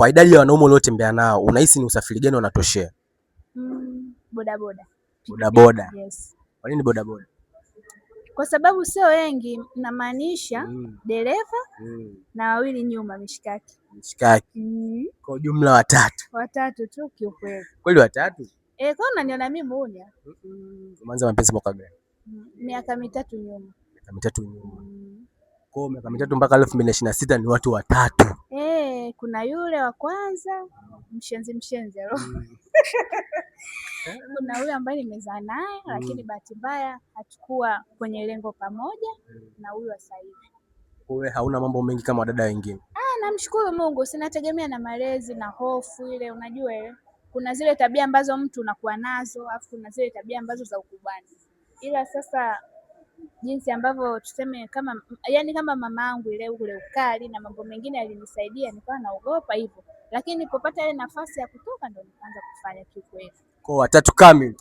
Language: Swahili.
Kwa idadi ya wanaume uliotembea nao, unahisi ni usafiri gani unatoshea? Bodaboda. Bodaboda. Yes. Kwa nini bodaboda? Kwa sababu sio wengi, namaanisha dereva na wawili nyuma mishikaki. Mishikaki. Kwa jumla watatu. Watatu tu kiukweli. Kweli watatu? Kwa unaniona mimi muone. Umeanza mapenzi mwaka gani? Miaka 3 nyuma. Miaka 3 nyuma. Kwa miaka 3 mpaka 2026 ni watu watatu. Kuna yule wa kwanza mshenzi alo. Kuna yule ambaye nimezaa naye lakini bahati mbaya hatakuwa kwenye lengo pamoja na huyu wa sasa hivi. Wewe hauna mambo mengi kama wadada wengine? Namshukuru Mungu, sinategemea na malezi na hofu ile, unajua ile. Kuna zile tabia ambazo mtu unakuwa nazo, afu kuna zile tabia ambazo za ukubwani. Ila sasa jinsi ambavyo tuseme kama mamangu ile ule ukali na mambo mengine alinisaidia, nikawa naogopa hivyo. Lakini nilipopata ile nafasi ya kutoka ndo nikaanza kufanya kiukweli. Kwa watatu kamili.